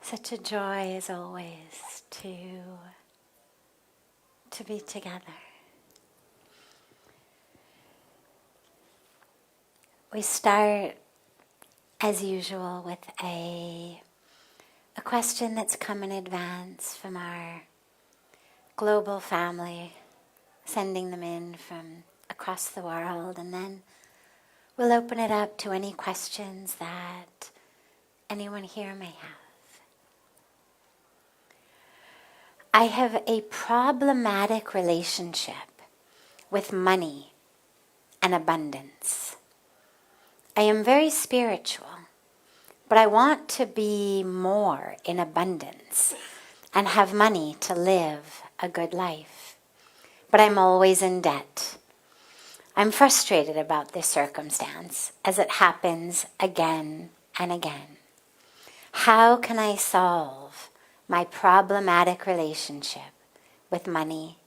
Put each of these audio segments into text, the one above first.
Such a joy as always to be together. We start as usual with a question that's come in advance from our global family, sending them in from across the world, and then we'll open it up to any questions that anyone here may have. I have a problematic relationship with money and abundance. I am very spiritual, but I want to be more in abundance and have money to live a good life. But I'm always in debt. I'm frustrated about this circumstance as it happens again and again. How can I solve my problematic relationship with money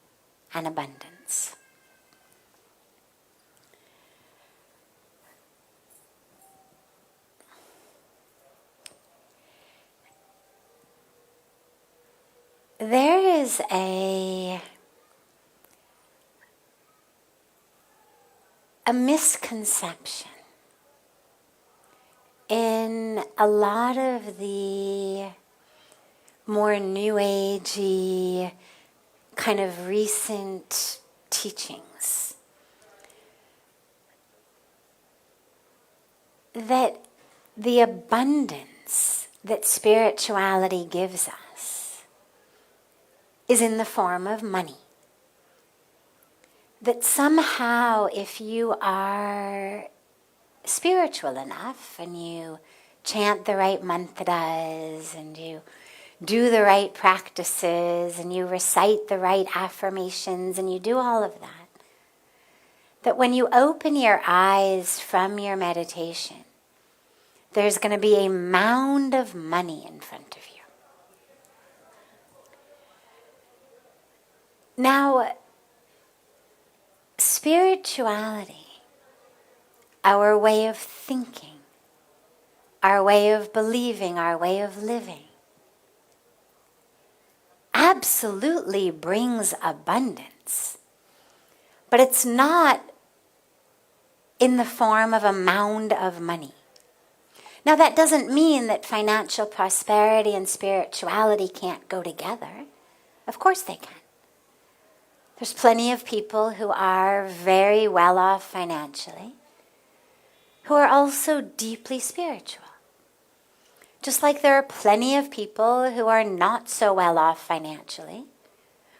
and abundance? There is a misconception in a lot of the more new agey kind of recent teachings that the abundance that spirituality gives us is in the form of money. That somehow if you are spiritual enough and you chant the right mantras and you do the right practices and you recite the right affirmations and you do all of that, that when you open your eyes from your meditation, there's going to be a mound of money in front of you. Now, spirituality, our way of thinking, our way of believing, our way of living, absolutely brings abundance. But it's not in the form of a mound of money. Now that doesn't mean that financial prosperity and spirituality can't go together. Of course they can. There's plenty of people who are very well off financially, who are also deeply spiritual. Just like there are plenty of people who are not so well off financially,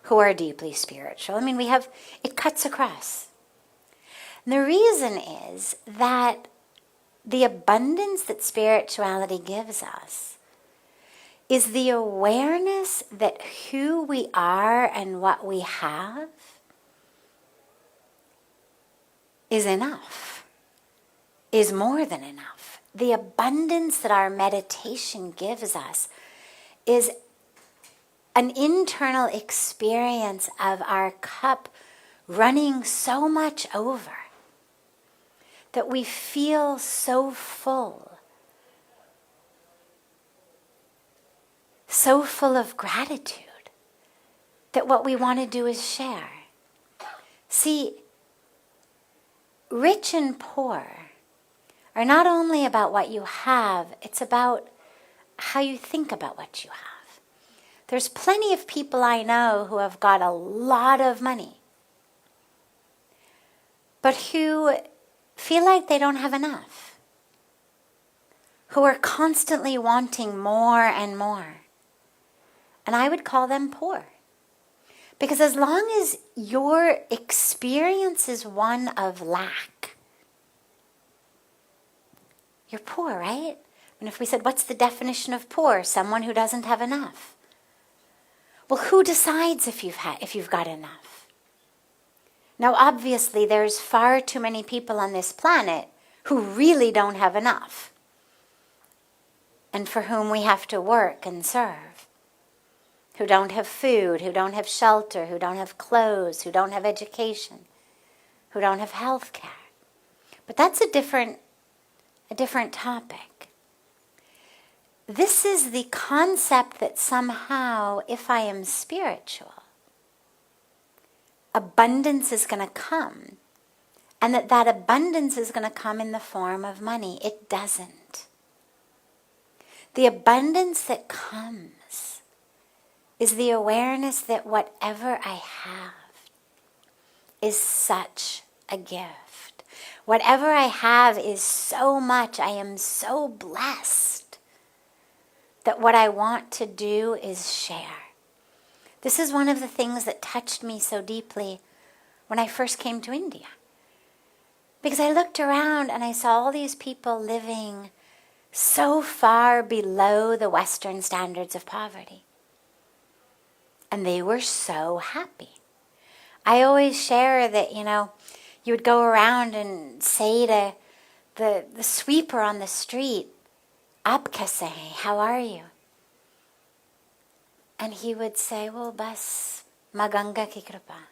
who are deeply spiritual. I mean, it cuts across. And the reason is that the abundance that spirituality gives us is the awareness that who we are and what we have is enough, is more than enough. The abundance that our meditation gives us is an internal experience of our cup running so much over that we feel so full of gratitude that what we want to do is share. See, rich and poor are not only about what you have, it's about how you think about what you have. There's plenty of people I know who have got a lot of money, but who feel like they don't have enough, who are constantly wanting more and more. And I would call them poor. Because as long as your experience is one of lack, you're poor, right? And if we said, what's the definition of poor? Someone who doesn't have enough. Well, who decides if you've got enough? Now, obviously, there's far too many people on this planet who really don't have enough, and for whom we have to work and serve, who don't have food, who don't have shelter, who don't have clothes, who don't have education, who don't have health care. But that's a different topic. This is the concept that somehow, if I am spiritual, abundance is going to come, and that abundance is going to come in the form of money. It doesn't. The abundance that comes is the awareness that whatever I have is such a gift. Whatever I have is so much. I am so blessed that what I want to do is share. This is one of the things that touched me so deeply when I first came to India. Because I looked around and I saw all these people living so far below the Western standards of poverty. And they were so happy. I always share that, you would go around and say to the sweeper on the street, "Aap kaise hain? How are you?" And he would say, "Well, bas ma Ganga ki kripa."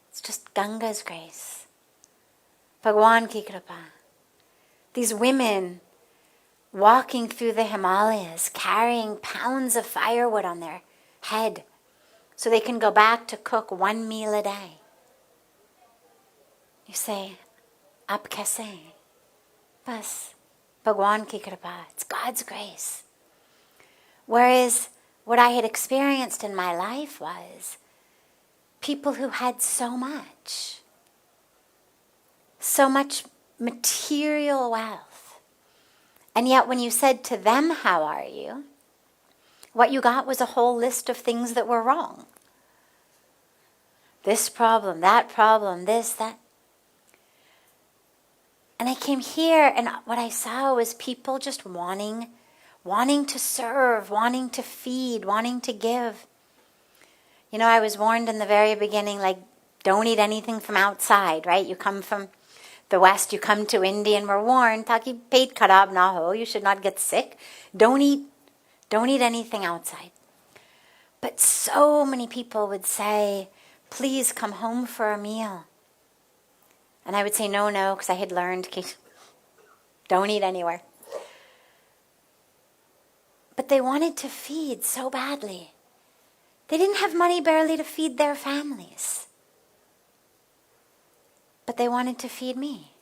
It's just Ganga's grace. Bhagwan ki kripa. These women walking through the Himalayas, carrying pounds of firewood on their head so they can go back to cook one meal a day. You say, "Aap kaise hain?" Bas Bhagwan ki kripa. It's God's grace. Whereas what I had experienced in my life was people who had so much material wealth. And yet when you said to them, "How are you?" what you got was a whole list of things that were wrong. This problem, that problem, this, that. And I came here and what I saw was people just wanting to serve, wanting to feed, wanting to give. I was warned in the very beginning, don't eat anything from outside, right? You come from the West, you come to India, and we're warned, "Taki pet kharab na ho," you should not get sick. Don't eat anything outside. But so many people would say, "Please come home for a meal." And I would say, no, because I had learned, don't eat anywhere. But they wanted to feed so badly. They didn't have money barely to feed their families. But they wanted to feed me.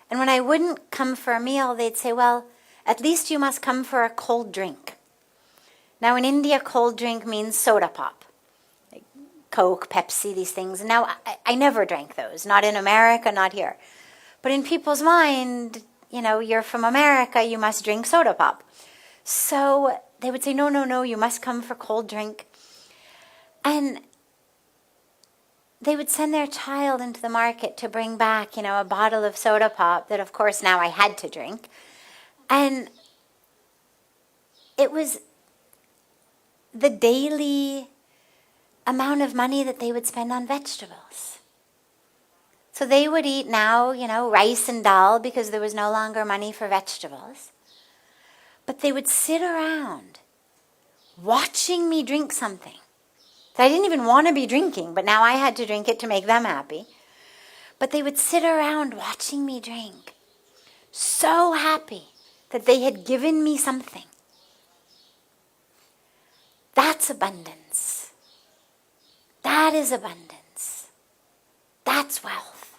And when I wouldn't come for a meal, they'd say, "Well, at least you must come for a cold drink." Now in India, cold drink means soda pop. Like Coke, Pepsi, these things. Now I never drank those. Not in America, not here. But in people's mind, you're from America, you must drink soda pop. So they would say, no, you must come for cold drink. And they would send their child into the market to bring back, a bottle of soda pop that, of course, now I had to drink. And it was the daily amount of money that they would spend on vegetables. So they would eat now, rice and dal because there was no longer money for vegetables. But they would sit around watching me drink something that I didn't even want to be drinking, but now I had to drink it to make them happy. But they would sit around watching me drink, so happy that they had given me something. That's abundance. That is abundance. That's wealth.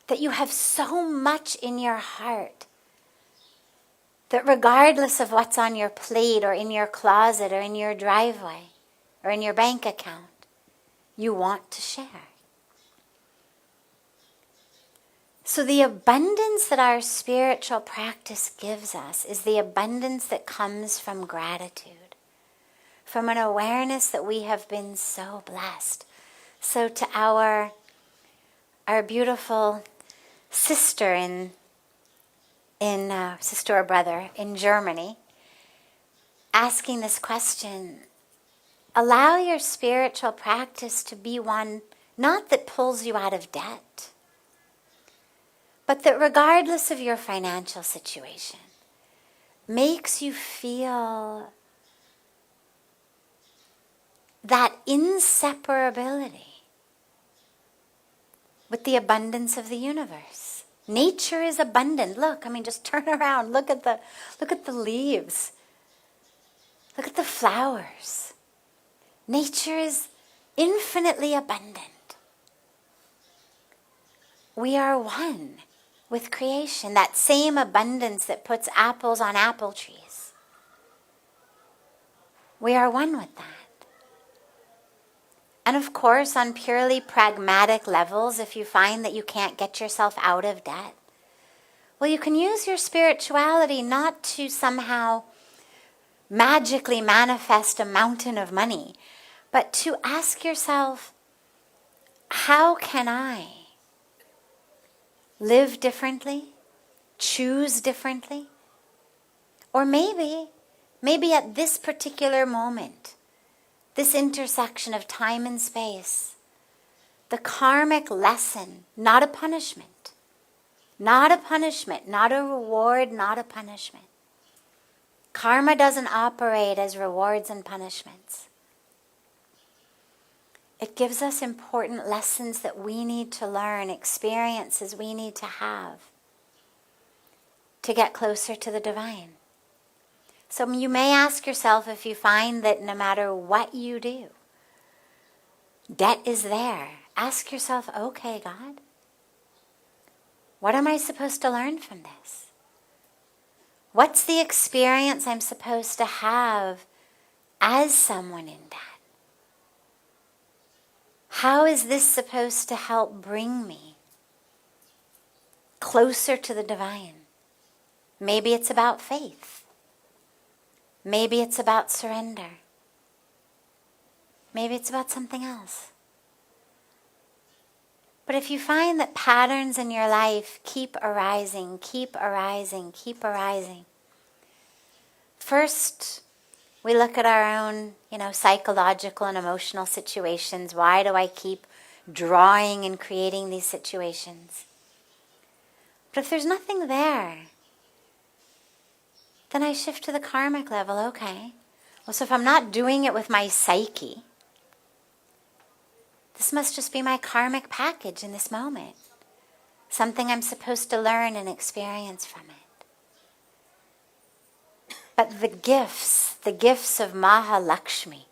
That you have so much in your heart that regardless of what's on your plate or in your closet or in your driveway or in your bank account, you want to share. So the abundance that our spiritual practice gives us is the abundance that comes from gratitude, from an awareness that we have been so blessed. So to our beautiful sister sister or brother in Germany, asking this question, allow your spiritual practice to be one not that pulls you out of debt, but that regardless of your financial situation, makes you feel that inseparability with the abundance of the universe. Nature is abundant. Look, just turn around. Look at the leaves. Look at the flowers. Nature is infinitely abundant. We are one with creation, that same abundance that puts apples on apple trees. We are one with that. And of course, on purely pragmatic levels, if you find that you can't get yourself out of debt, well, you can use your spirituality not to somehow magically manifest a mountain of money, but to ask yourself, how can I live differently, choose differently? Or maybe at this particular moment, this intersection of time and space, the karmic lesson, not a punishment, not a punishment, not a reward, not a punishment. Karma doesn't operate as rewards and punishments. It gives us important lessons that we need to learn, experiences we need to have to get closer to the divine. So you may ask yourself, if you find that no matter what you do, debt is there, ask yourself, okay, God, what am I supposed to learn from this? What's the experience I'm supposed to have as someone in debt? How is this supposed to help bring me closer to the divine? Maybe it's about faith. Maybe it's about surrender. Maybe it's about something else. But if you find that patterns in your life keep arising, first we look at our own, psychological and emotional situations. Why do I keep drawing and creating these situations? But if there's nothing there, then I shift to the karmic level. Okay, well, so if I'm not doing it with my psyche, this must just be my karmic package in this moment. Something I'm supposed to learn and experience from it. But the gifts of Mahalakshmi,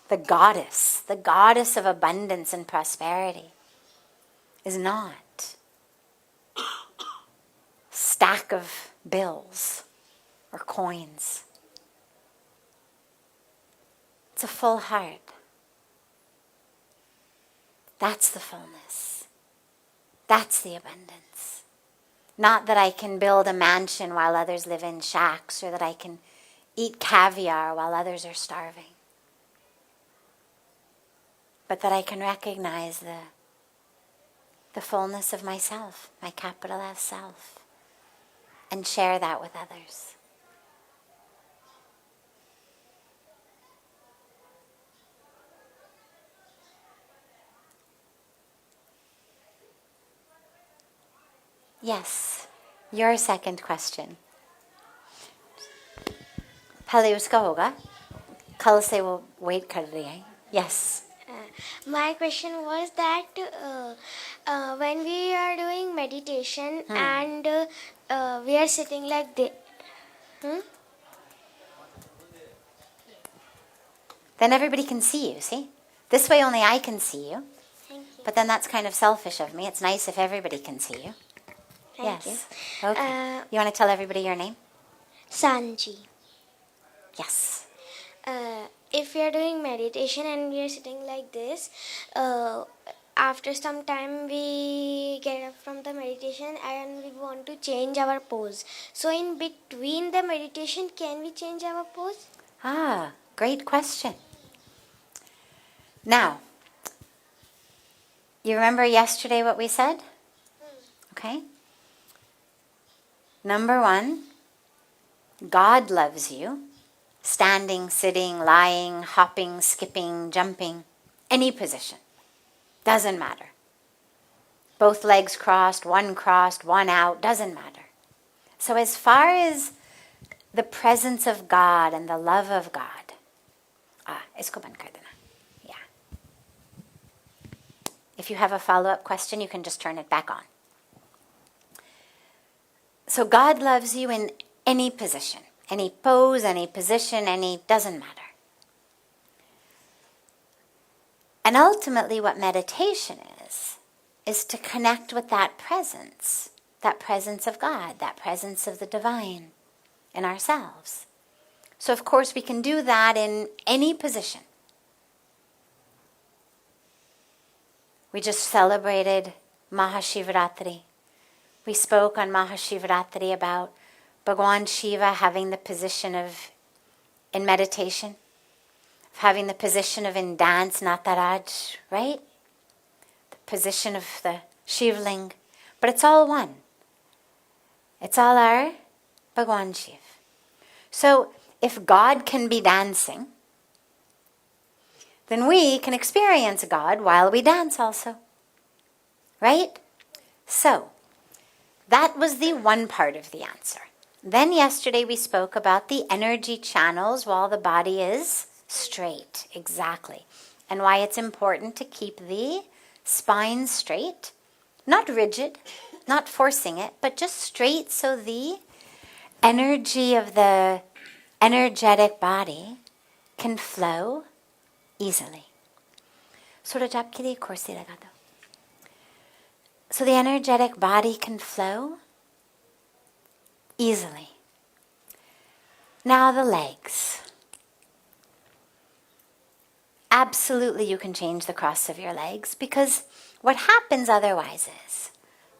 the goddess of abundance and prosperity, is not stack of bills or coins. It's a full heart. That's the fullness. That's the abundance. Not that I can build a mansion while others live in shacks, or that I can eat caviar while others are starving. But that I can recognize the fullness of myself, my capital S self, and share that with others. Yes, your second question. पहले उसका होगा, कल से वो wait कर रही है. Yes. My question was that when we are doing meditation and we are sitting like this, then everybody can see you, see? This way only I can see you. Thank you. But then that's kind of selfish of me. It's nice if everybody can see you. Thank you. Okay. You want to tell everybody your name? Sanjeev. Yes. If we are doing meditation and we are sitting like this, after some time we get up from the meditation and we want to change our pose. So in between the meditation, can we change our pose? Ah, great question. Now, you remember yesterday what we said? Okay. Number one, God loves you. Standing, sitting, lying, hopping, skipping, jumping, any position. Doesn't matter. Both legs crossed, one out, doesn't matter. So as far as the presence of God and the love of God, isko band kar dena. Yeah. If you have a follow-up question, you can just turn it back on. So God loves you in any position. any pose, any position, doesn't matter. And ultimately what meditation is to connect with that presence of God, that presence of the divine in ourselves. So of course we can do that in any position. We just celebrated Mahashivaratri. We spoke on Mahashivaratri about Bhagwan Shiva having the position in meditation, having the position of in dance, Nataraj, right? The position of the Shivling. But it's all one. It's all our Bhagwan Shiv. So if God can be dancing, then we can experience God while we dance also. Right? So, that was the one part of the answer. Then yesterday we spoke about the energy channels while the body is straight. Exactly. And why it's important to keep the spine straight. Not rigid, not forcing it, but just straight so the energy of the energetic body can flow easily. So the energetic body can flow easily. Now the legs. Absolutely you can change the cross of your legs, because what happens otherwise is,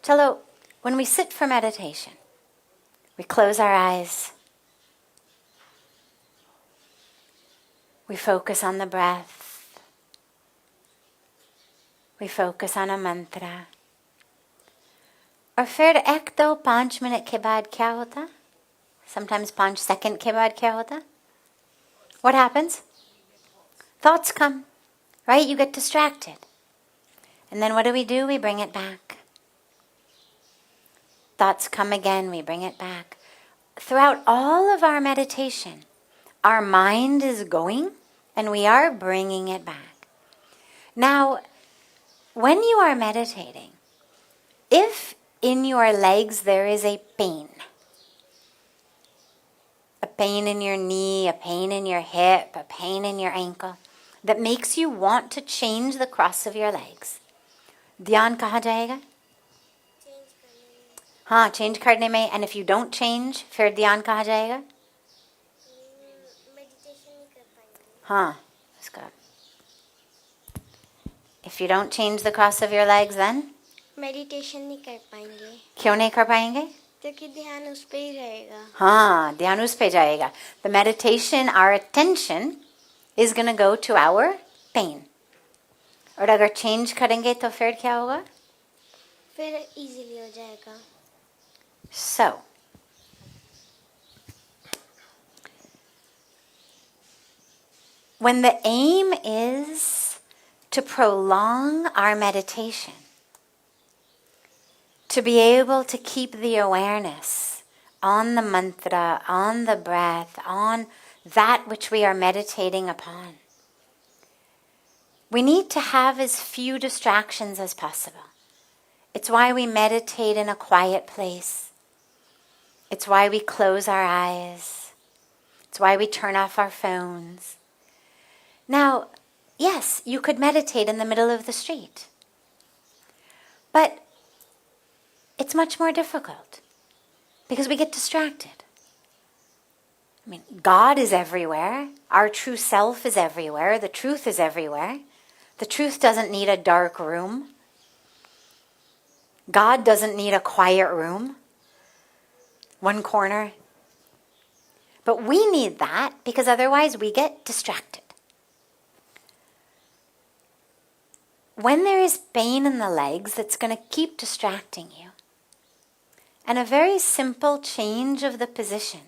chalo, when we sit for meditation, we close our eyes, we focus on the breath, we focus on a mantra. और फिर 1-2-5 minute के बाद क्या होता? Sometimes 5 seconds के बाद क्या होता? What happens? Thoughts come, right? You get distracted. And then what do? We bring it back. Thoughts come again, we bring it back. Throughout all of our meditation, our mind is going and we are bringing it back. Now, when you are meditating, if in your legs there is a pain in your knee, a pain in your hip, a pain in your ankle, that makes you want to change the cross of your legs, ध्यान कहाँ जाएगा? हाँ, change करने में. And if you don't change, फिर ध्यान कहाँ जाएगा? हाँ, इसका. If you don't change the cross of your legs, then? Meditation नहीं कर पाएंगे. क्यों नहीं कर पाएंगे? क्योंकि ध्यान उस पे ही रहेगा. हाँ, ध्यान उस पे जाएगा. The meditation, our attention is going to go to our pain. और अगर change करेंगे तो फिर क्या होगा? फिर easily हो जाएगा. So, when the aim is to prolong our meditation, to be able to keep the awareness on the mantra, on the breath, on that which we are meditating upon, we need to have as few distractions as possible. It's why we meditate in a quiet place. It's why we close our eyes. It's why we turn off our phones. Now, yes, you could meditate in the middle of the street. But it's much more difficult because we get distracted. I mean, God is everywhere. Our true self is everywhere. The truth is everywhere. The truth doesn't need a dark room. God doesn't need a quiet room, one corner. But we need that because otherwise we get distracted. When there is pain in the legs that's going to keep distracting you, and a very simple change of the position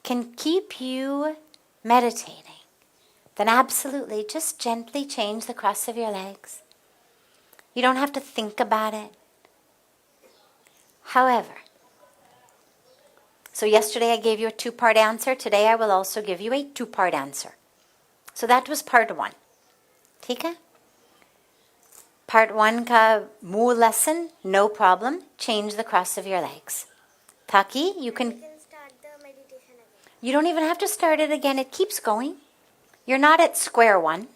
can keep you meditating, then absolutely just gently change the cross of your legs. You don't have to think about it. However, so yesterday I gave you a 2-part answer. Today I will also give you a 2-part answer. So that was part 1. ठीक है? Part 1 का मूल lesson, no problem. Change the cross of your legs. Taki, you can start the meditation You don't even have to start it again. It keeps going. You're not at square one.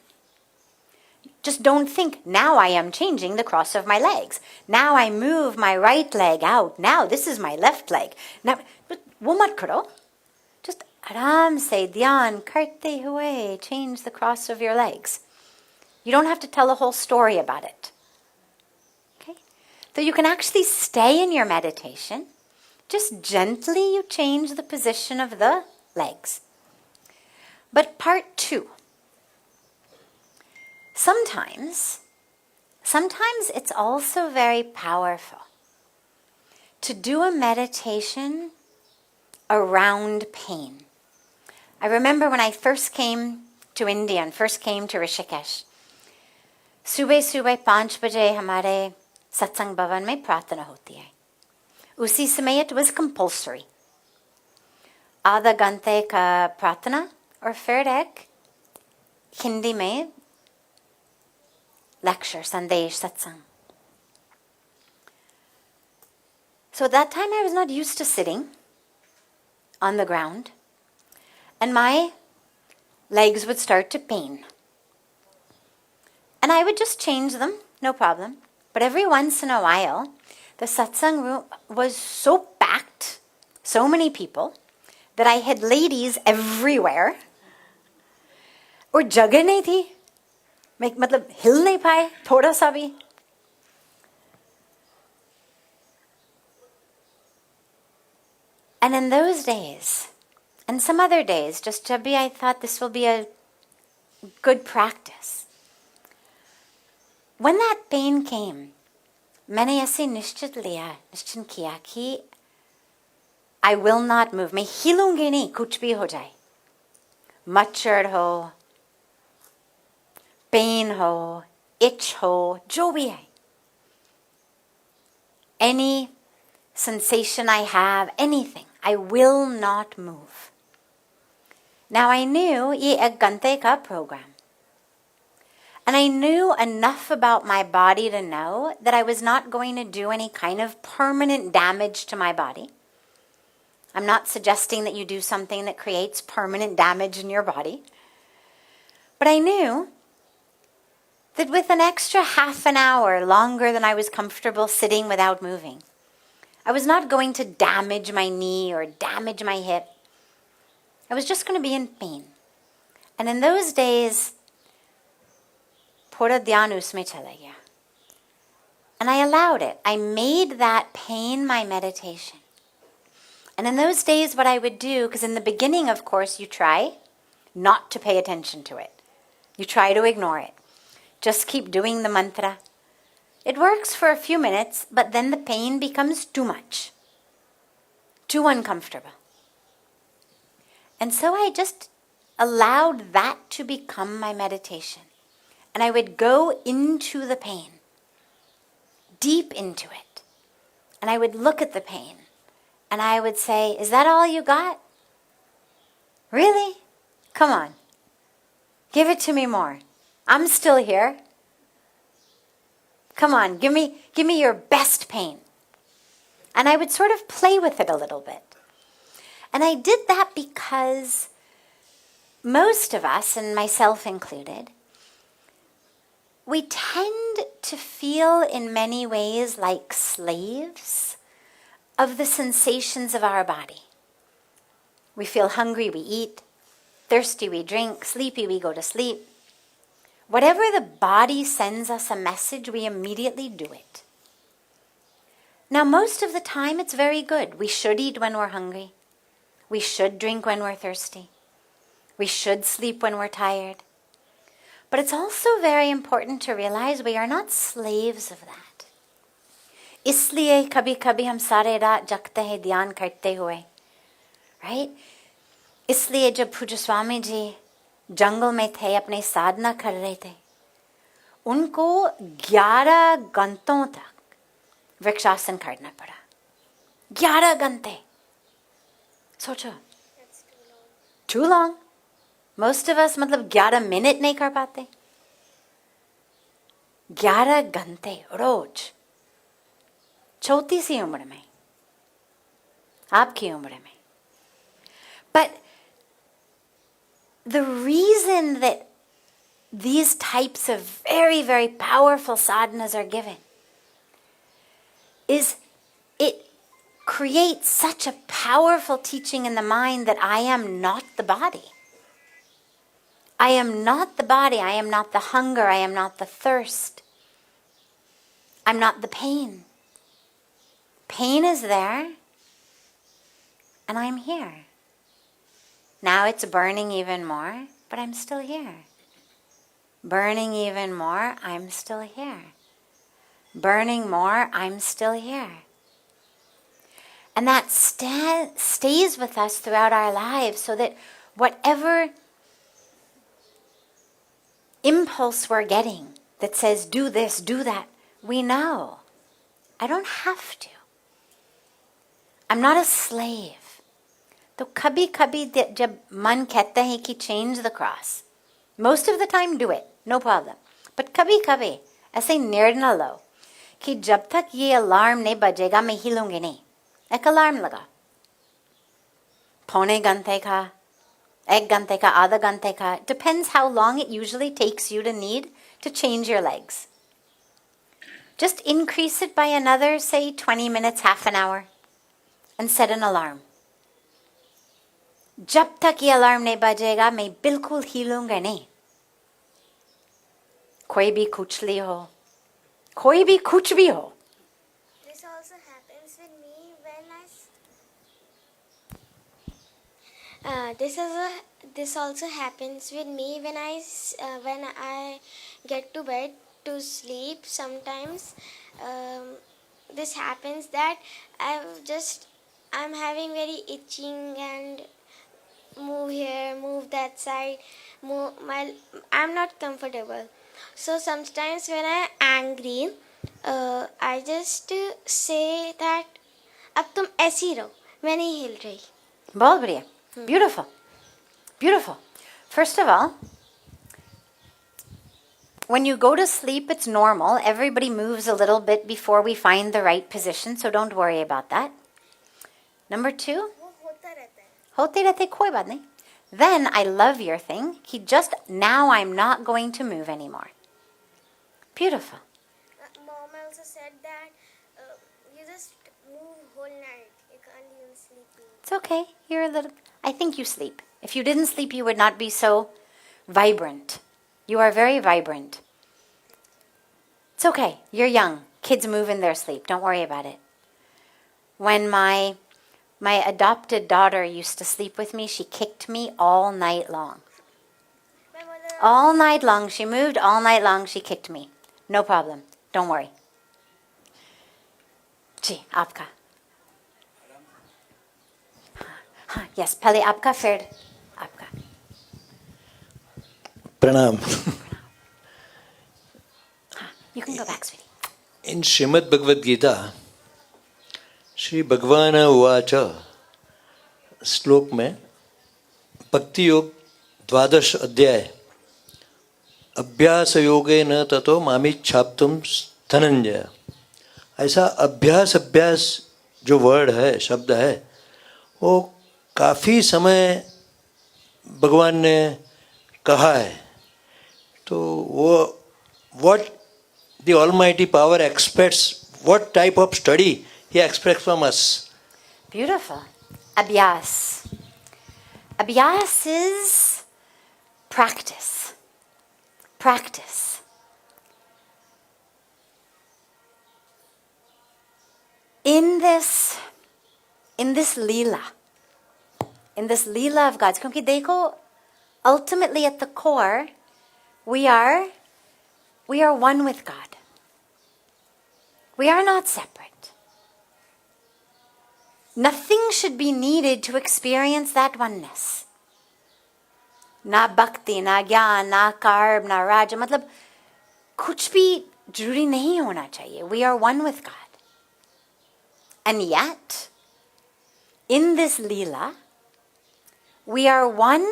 Just don't think, now I am changing the cross of my legs. Now I move my right leg out. Now this is my left leg. Now, wo mat karo. Just aram se dhyan karte hue, change the cross of your legs. You don't have to tell a whole story about it. Okay? So you can actually stay in your meditation. Just gently you change the position of the legs. But part 2. Sometimes it's also very powerful to do a meditation around pain. I remember when I first came to India and first came to Rishikesh, सुबह 5 बजे हमारे सत्संग भवन में प्रार्थना होती है. उसी समय it was compulsory. आधा घंटे का प्रार्थना और फिर एक हिंदी में lecture, संदेश, satsang. So at that time I was not used to sitting on the ground and my legs would start to pain. And I would just change them, no problem. But every once in a while, the satsang room was so packed, so many people, that I had ladies everywhere. और जगह नहीं थी. मतलब हिल नहीं पाए थोड़ा सा भी. And in those days, and some other days, just जब भी I thought this will be a good practice. When that pain came, मैंने ऐसे निश्चित किया कि I will not move. मैं हिलूंगी नहीं, कुछ भी हो जाए. मच्छर हो, pain ho, itch ho, जो भी है. Any sensation I have, anything, I will not move. Now I knew ये एक घंटे का program. And I knew enough about my body to know that I was not going to do any kind of permanent damage to my body. I'm not suggesting that you do something that creates permanent damage in your body. But I knew that with an extra half an hour longer than I was comfortable sitting without moving, I was not going to damage my knee or damage my hip. I was just going to be in pain. And in those days, पूरा ध्यान उसमें चला गया. And I allowed it. I made that pain my meditation. And in those days what I would do, because in the beginning, of course, you try not to pay attention to it. You try to ignore it. Just keep doing the mantra. It works for a few minutes, but then the pain becomes too much. Too uncomfortable. And so I just allowed that to become my meditation. And I would go into the pain, deep into it. And I would look at the pain. And I would say, is that all you got? Really? Come on. Give it to me more. I'm still here. Come on, give me your best pain. And I would sort of play with it a little bit. And I did that because most of us, and myself included, we tend to feel in many ways like slaves of the sensations of our body. We feel hungry, we eat. Thirsty, we drink. Sleepy, we go to sleep. Whatever the body sends us a message, we immediately do it. Now, most of the time, it's very good. We should eat when we're hungry. We should drink when we're thirsty. We should sleep when we're tired. But it's also very important to realize we are not slaves of that. इसलिए कभी-कभी हम सारे रात जगते हैं ध्यान करते हुए. Right? इसलिए जब पूज्य स्वामी जी जंगल में थे, अपने साधना कर रहे थे, उनको 11 घंटों तक वृक्षासन करना पड़ा. 11 घंटे. सोचो. That's too long. Too long. Most of us मतलब 11 मिनट नहीं कर पाते. 11 घंटे रोज. छोटी सी उम्र में, आपकी उम्र में. But the reason that these types of very, very powerful sadhanas are given is it creates such a powerful teaching in the mind that I am not the body. I am not the body. I am not the hunger. I am not the thirst. I'm not the pain. Pain is there, and I'm here. Now it's burning even more, but I'm still here. Burning even more, I'm still here. Burning more, I'm still here. And that stays with us throughout our lives, so that whatever impulse we're getting that says, do this, do that, we know. I don't have to. I'm not a slave. तो कभी कभी जब मन कहता है कि change the cross, most of the time do it, no problem. But कभी कभी ऐसे निर्णय लो कि जब तक ये अलार्म नहीं बजेगा मैं हिलूंगी नहीं. एक अलार्म लगा. पौने घंटे का, एक घंटे का, आधा घंटे का. Depends how long it usually takes you to change your legs. Just increase it by another, say 20 minutes, half an hour, and set an alarm. जब तक ये अलार्म नहीं बजेगा मैं बिल्कुल हिलूंगा नहीं. कोई भी कुछ भी हो, कोई भी कुछ भी हो. This also happens with me when this also happens with me when I get to bed to sleep. Sometimes this happens that I'm having very itching and move here, move that side, I'm not comfortable. So sometimes when I'm angry, I just say that अब तुम ऐसी रहो, मैं नहीं हिल रही. बहुत बढ़िया. Beautiful. Beautiful. First of all, when you go to sleep, it's normal. Everybody moves a little bit before we find the right position, so don't worry about that. Number 2, होते रहते कोई बात नहीं. Then I love your thing. Just now I'm not going to move anymore. Beautiful. Mom also said that you just move whole night. You can't even sleep. It's okay. I think you sleep. If you didn't sleep, you would not be so vibrant. You are very vibrant. It's okay. You're young. Kids move in their sleep. Don't worry about it. When my adopted daughter used to sleep with me, she kicked me all night long. All night long. She moved all night long. She kicked me. No problem. Don't worry. जी, आपका. हाँ, yes. पहले आपका, फिर आपका. Pranam. You can go back, sweetie. In Srimad Bhagavad Gita, Shri भगवान उवाच श्लोक में भक्ति योग 12 अध्याय अभ्यास योगे न ततो मामिच्छाप्तुम धनंजय. ऐसा अभ्यास जो वर्ड है, शब्द है, वो काफ़ी समय भगवान ने कहा है. तो वो what the Almighty Power expects, what type of study He expects from us. Beautiful. Abhyas. Abhyas is practice. Practice. In this leela of God's, क्योंकि देखो, ultimately at the core, we are one with God. We are not separate. Nothing should be needed to experience that oneness. Na bhakti, na gyan, na karm, na raja. मतलब कुछ भी जरूरी नहीं होना चाहिए. We are one with God. And yet, in this leela, we are one,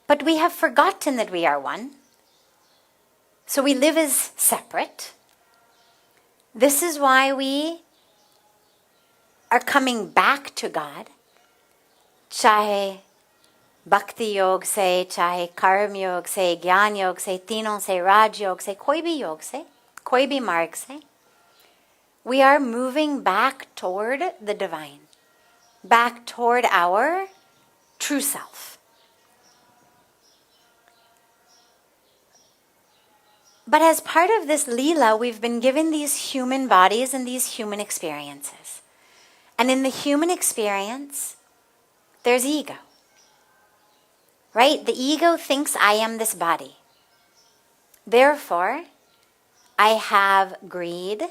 but we have forgotten that we are one. So we live as separate. This is why we are coming back to God, चाहे भक्ति योग से, चाहे कर्म योग से, ज्ञान योग से, तीनों से, राज योग से, कोई भी योग से, कोई भी मार्ग से, we are moving back toward the divine, back toward our true self. But as part of this Leela, we've been given these human bodies and these human experiences. And in the human experience, there's ego. Right? The ego thinks I am this body. Therefore, I have greed,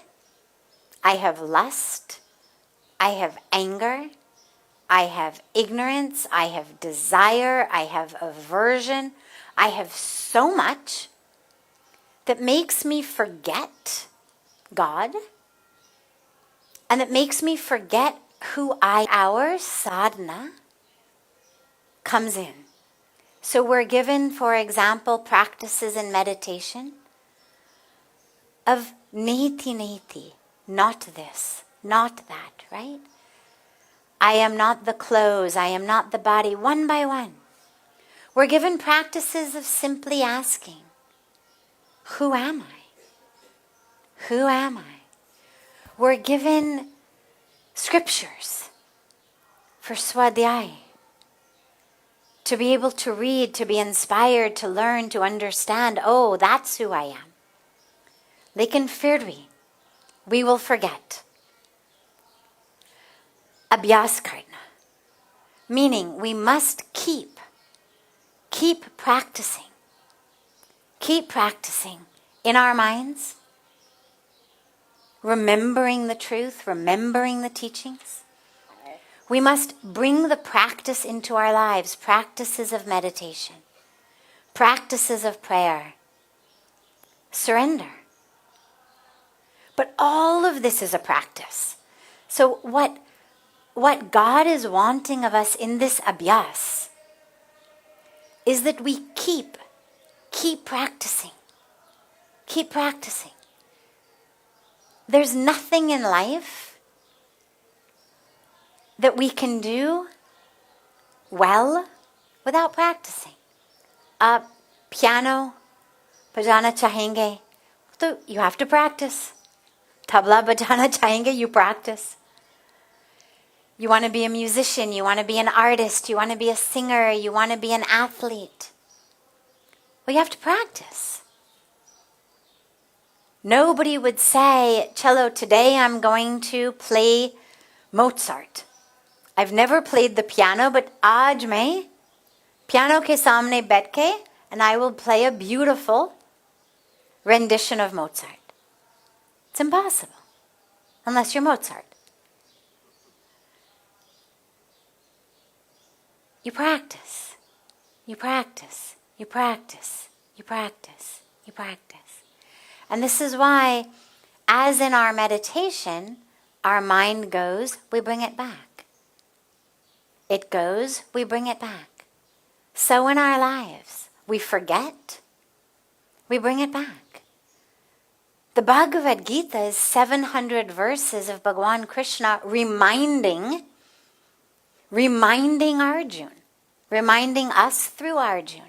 I have lust, I have anger, I have ignorance, I have desire, I have aversion, I have so much that makes me forget God, and that makes me forget who our sadhana comes in. So we're given, for example, practices in meditation of neti, not this, not that, right? I am not the clothes, I am not the body, one by one. We're given practices of simply asking, who am I? Who am I? We're given scriptures for swadhyaya, to be able to read, to be inspired, to learn, to understand, oh, that's who I am. Lekin fir bhi, we will forget. Abhyas karna, meaning we must keep practicing in our minds, remembering the truth, remembering the teachings. We must bring the practice into our lives, practices of meditation, practices of prayer, surrender. But all of this is a practice. So what God is wanting of us in this abhyas is that we keep practicing. Keep practicing. There's nothing in life that we can do well without practicing. Piano, bajana chahenge, so you have to practice. Tabla bajana chahenge, you practice. You want to be a musician, you want to be an artist, you want to be a singer, you want to be an athlete. Well, you have to practice. Nobody would say, Cello, today I'm going to play Mozart. I've never played the piano, but aaj main piano ke samne baith ke and I will play a beautiful rendition of Mozart. It's impossible, unless you're Mozart. You practice, you practice, you practice, you practice, you practice. And this is why, as in our meditation, our mind goes, we bring it back. It goes, we bring it back. So in our lives, we forget, we bring it back. The Bhagavad Gita is 700 verses of Bhagwan Krishna reminding Arjuna, reminding us through Arjuna.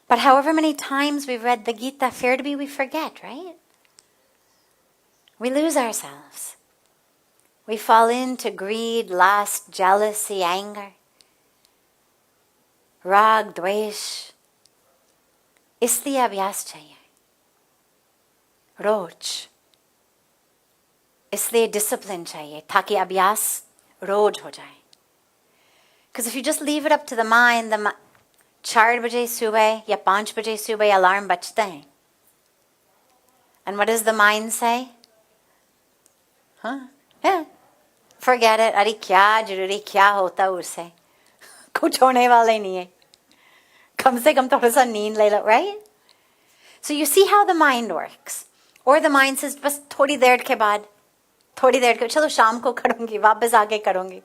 But however many times we've read the Gita, fair to be, we forget, right? We lose ourselves. We fall into greed, lust, jealousy, anger, rag, dvesh. Isliye abhyas chahiye. Roj. Isliye discipline chahiye, taki abhyas roj ho jaye. Because if you just leave it up to the mind, 4 बजे सुबह या 5 बजे सुबह alarm बजते हैं. And what does the mind say? Yeah. Forget it. अरे क्या जरूरी क्या होता उससे? कुछ होने वाले नहीं है. कम से कम थोड़ा सा नींद ले लो, right? So you see how the mind works. Or the mind says, बस थोड़ी देर के बाद, चलो शाम को करूँगी, वापस आके करूँगी.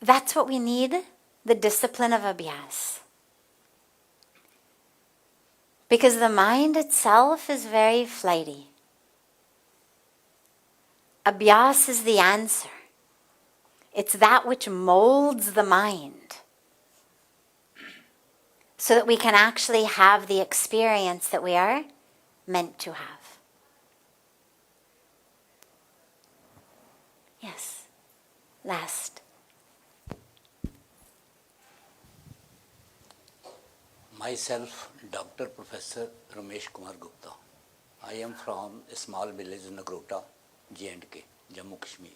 That's what we need. The discipline of abhyas. Because the mind itself is very flighty. Abhyas is the answer. It's that which molds the mind so that we can actually have the experience that we are meant to have. Yes. Last. Myself, Dr. Professor Ramesh Kumar Gupta. I am from a small village in Niketan, J&K, Jammu Kashmir.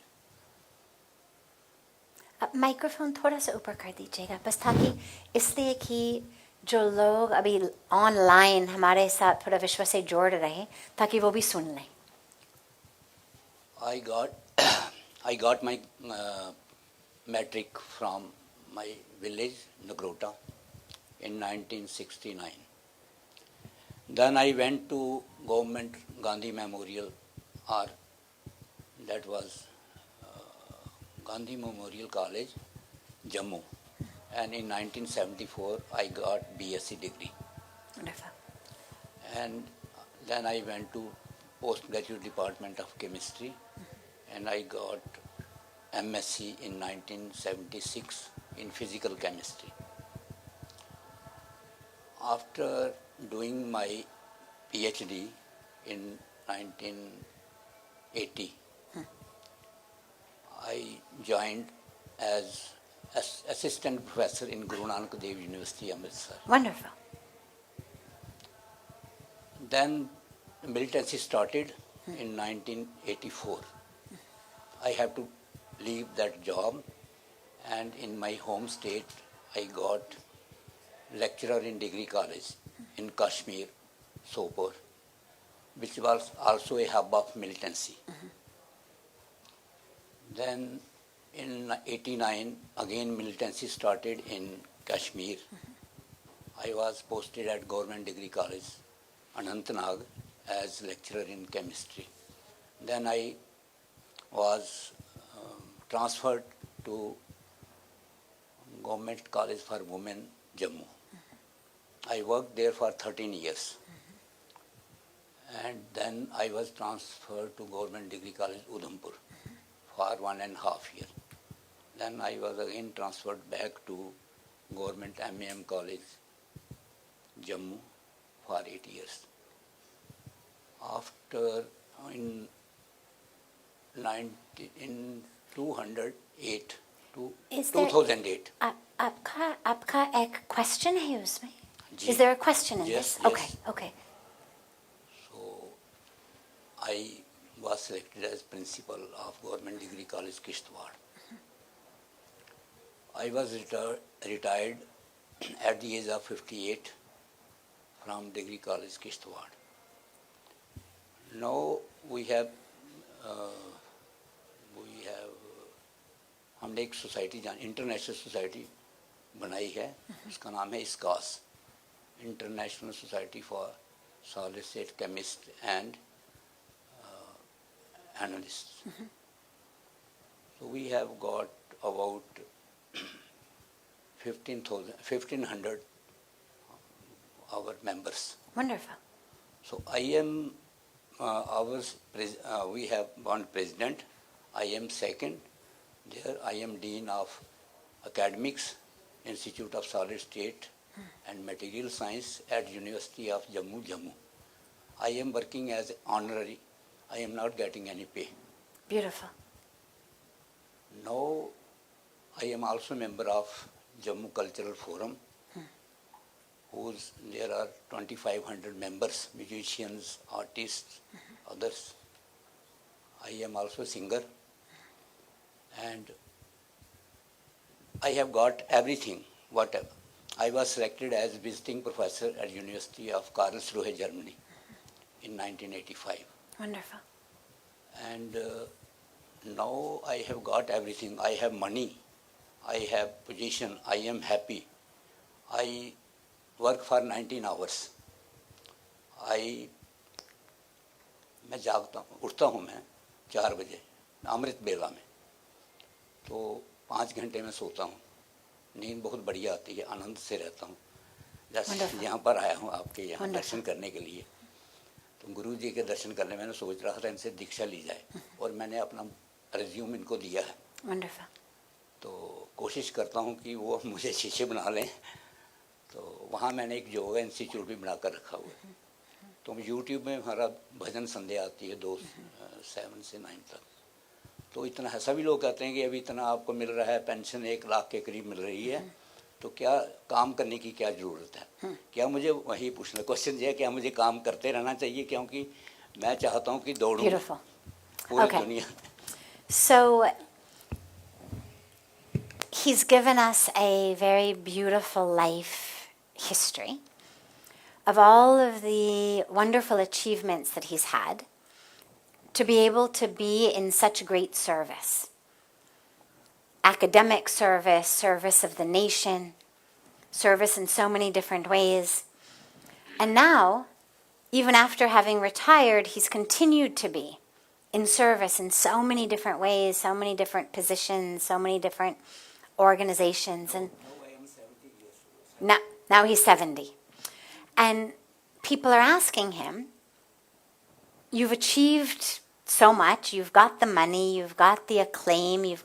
Microphone थोड़ा सा ऊपर कर दीजिएगा बस ताकि इसलिए कि जो लोग अभी ऑनलाइन हमारे साथ थोड़ा विश्व से जोड़ रहे हैं ताकि वो भी सुन लें. I got my matric from my village, Niketan, in 1969. Then I went to Government Gandhi Memorial, or that was Gandhi Memorial College, Jammu. And in 1974, I got BSc degree. Wonderful. And then I went to Postgraduate Department of Chemistry, and I got MSc in 1976 in Physical Chemistry. After doing my PhD in 1980, I joined as assistant professor in Guru Nanak Dev University, Amritsar. Wonderful. Then militancy started in 1984. I have to leave that job, and in my home state, I got lecturer in degree college in Kashmir, Sopor, which was also a hub of militancy. Then in 89, again militancy started in Kashmir. I was posted at Government Degree College, Anantnag, as lecturer in chemistry. Then I was transferred to Government College for Women, Jammu. I worked there for 13 years. And then I was transferred to Government Degree College, Udhampur, for 1.5 years. Then I was again transferred back to Government MEM College, Jammu, for 8 years. After, in 2008 to 2008. आपका एक question है उसमें? जी. Is there a question in Yes, this? yes. Okay. So I was selected as principal of Government Degree College, Kishtwar. I was retired at the age of 58 from Degree College, Kishtwar. Now we have हमने एक society international society बनाई है, उसका नाम है ISCOS, International Society for Solid State Chemists and Analysts. So we have got about 1,500 our members. Wonderful. So I am we have one president, I am second. There I am Dean of Academics, Institute of Solid State and Material Science at University of Jammu, Jammu. I am working as honorary. I am not getting any pay. Beautiful. Now I am also member of Jammu Cultural Forum, there are 2,500 members, musicians, artists, others. I am also a singer, and I have got everything, whatever. I was selected as visiting professor at University of Karlsruhe, Germany in 1985. Wonderful. And now I have got everything. I have money, I have position, I am happy. I work for 19 hours. मैं जागता हूँ, उठता हूँ मैं 4 बजे अमृत बेला में, तो 5 घंटे में सोता हूँ. नींद बहुत बढ़िया आती है, आनंद से रहता हूँ. जैसे यहाँ पर आया हूँ आपके यहाँ दर्शन करने के लिए, तो गुरु जी के दर्शन करने मैंने सोच रहा था इनसे दीक्षा ली जाए, और मैंने अपना रिज्यूम इनको दिया है. Wonderful. तो कोशिश करता हूँ कि वो मुझे शिष्य बना लें। तो वहाँ मैंने एक योगा इंस्टीट्यूट भी बनाकर रखा हुआ है। तो यूट्यूब में हमारा भजन संध्या आती है 7 से 9 तक। तो इतना है, सभी लोग कहते हैं कि अभी इतना आपको मिल रहा है, पेंशन 1 लाख के करीब मिल रही है, तो क्या काम करने की क्या ज़रूरत है? क्या मुझे वही पूछना, क्वेश्चन ये है, क्या मुझे काम करते रहना चाहिए? क्योंकि मैं चाहता हूँ कि दौड़ूं पूरी दुनिया। So he's given us a very beautiful life history of all of the wonderful achievements that he's had to be able to be in such great service. Academic service, service of the nation, service in so many different ways. And now, even after having retired, he's continued to be in service in so many different ways, so many different positions, so many different organizations. And now he's 70. And people are asking him, you've achieved so much, you've got the money, you've got the acclaim,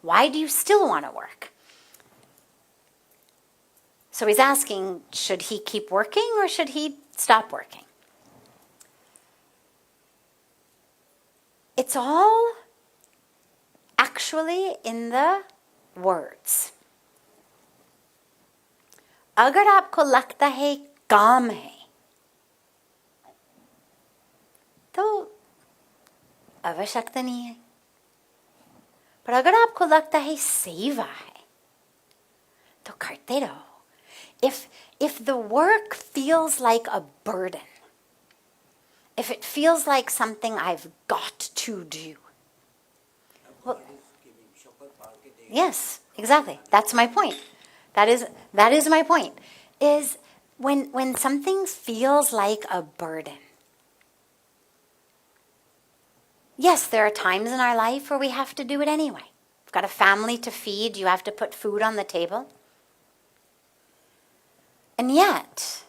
why do you still want to work? So he's asking, should he keep working or should he stop working? It's all actually in the words. अगर आपको लगता है काम है, तो आवश्यकता नहीं है। पर अगर आपको लगता है सेवा है, तो करते रहो. If the work feels like a burden, if it feels like something I've got to do, well, yes, exactly. That's my point. That is my point. Is when something feels like a burden. Yes, there are times in our life where we have to do it anyway. You've got a family to feed, you have to put food on the table. And yet,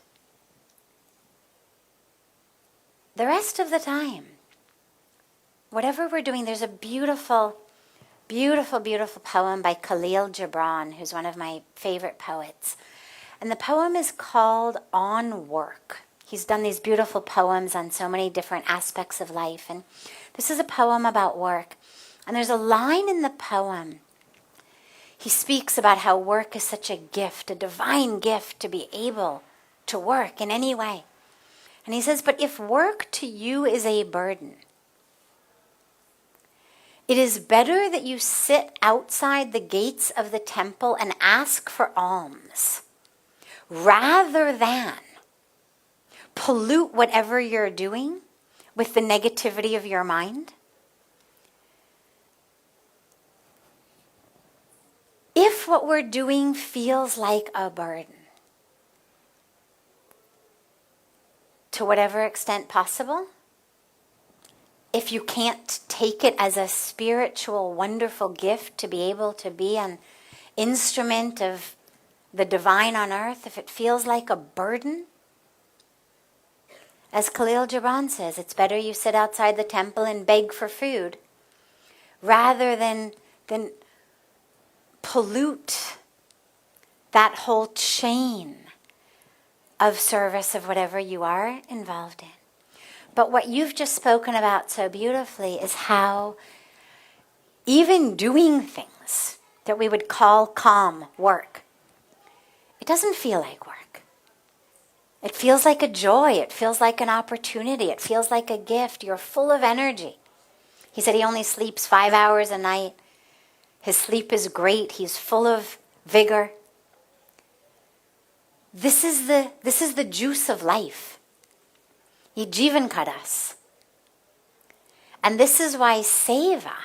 the rest of the time, whatever we're doing, there's a beautiful, beautiful, beautiful poem by Khalil Gibran, who's one of my favorite poets. And the poem is called On Work. He's done these beautiful poems on so many different aspects of life. And this is a poem about work. And there's a line in the poem. He speaks about how work is such a gift, a divine gift to be able to work in any way. And he says, but if work to you is a burden, it is better that you sit outside the gates of the temple and ask for alms, rather than pollute whatever you're doing with the negativity of your mind. If what we're doing feels like a burden, to whatever extent possible, if you can't take it as a spiritual, wonderful gift to be able to be an instrument of the divine on earth, if it feels like a burden, as Khalil Gibran says, it's better you sit outside the temple and beg for food rather than pollute that whole chain of service of whatever you are involved in. But what you've just spoken about so beautifully is how even doing things that we would call calm work, it doesn't feel like work. It feels like a joy. It feels like an opportunity. It feels like a gift. You're full of energy. He said he only sleeps 5 hours a night. His sleep is great. He's full of vigor. This is the juice of life. Ye jivan karas. And this is why seva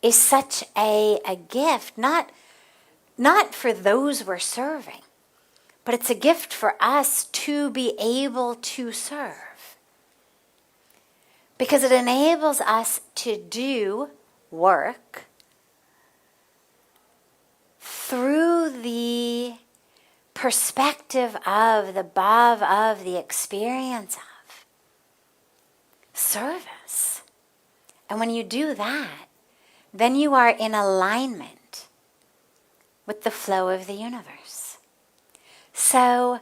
is such a gift, not for those we're serving, but it's a gift for us to be able to serve. Because it enables us to do work through the perspective of, the bhav of, the experience of service. And when you do that, then you are in alignment with the flow of the universe. So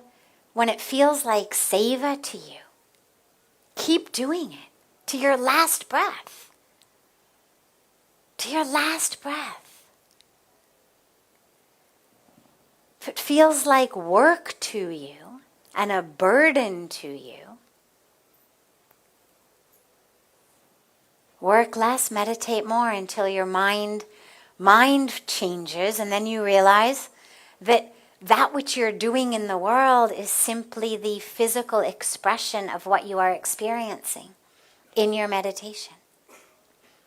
when it feels like seva to you, keep doing it to your last breath. To your last breath. If it feels like work to you and a burden to you, work less, meditate more until your mind changes, and then you realize that which you're doing in the world is simply the physical expression of what you are experiencing in your meditation.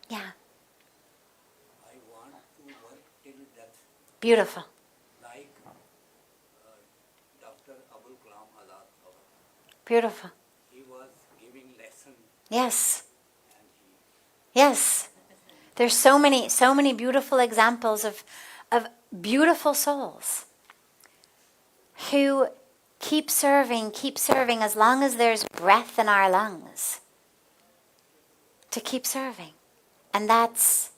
Yeah. I want to work till death, Beautiful. like Dr. Abul Kalam Azad. Beautiful. He was giving lessons Yes. and he Yes. There's so many beautiful examples of beautiful souls who keep serving as long as there's breath in our lungs, to keep serving. And that's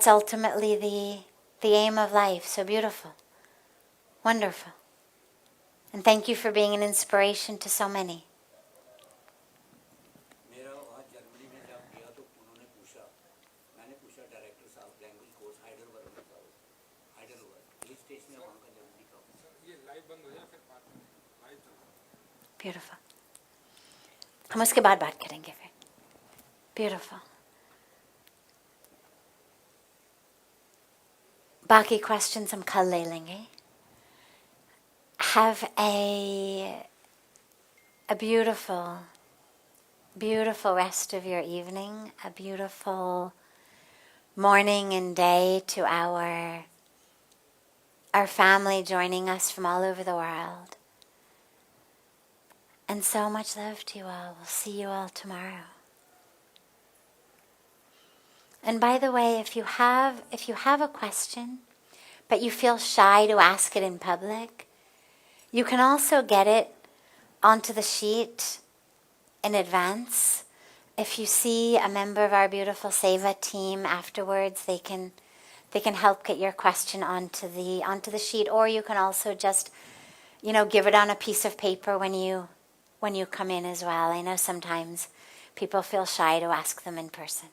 ultimately the aim of life. So beautiful. Wonderful. And thank you for being an inspiration to so many. मेरा वहाँ Germany में जब गया तो उन्होंने पूछा, मैंने पूछा डायरेक्टर साहब लैंग्वेज कोर्स हाइडलबर्ग में था, हाइडलबर्ग हिल स्टेशन है वहाँ का जर्मनी का। ये लाइव बंद हो जाए फिर बात में लाइव चल। Beautiful. हम उसके बाद बात करेंगे फिर. Beautiful. बाकी questions हम कल ले लेंगे. Have a beautiful rest of your evening, a beautiful morning and day to our family joining us from all over the world. And so much love to you all. We'll see you all tomorrow. And by the way, if you have a question, but you feel shy to ask it in public, you can also get it onto the sheet in advance. If you see a member of our beautiful Seva team afterwards, they can help get your question onto the sheet, or you can also just, give it on a piece of paper when you come in as well. I know sometimes people feel shy to ask them in person.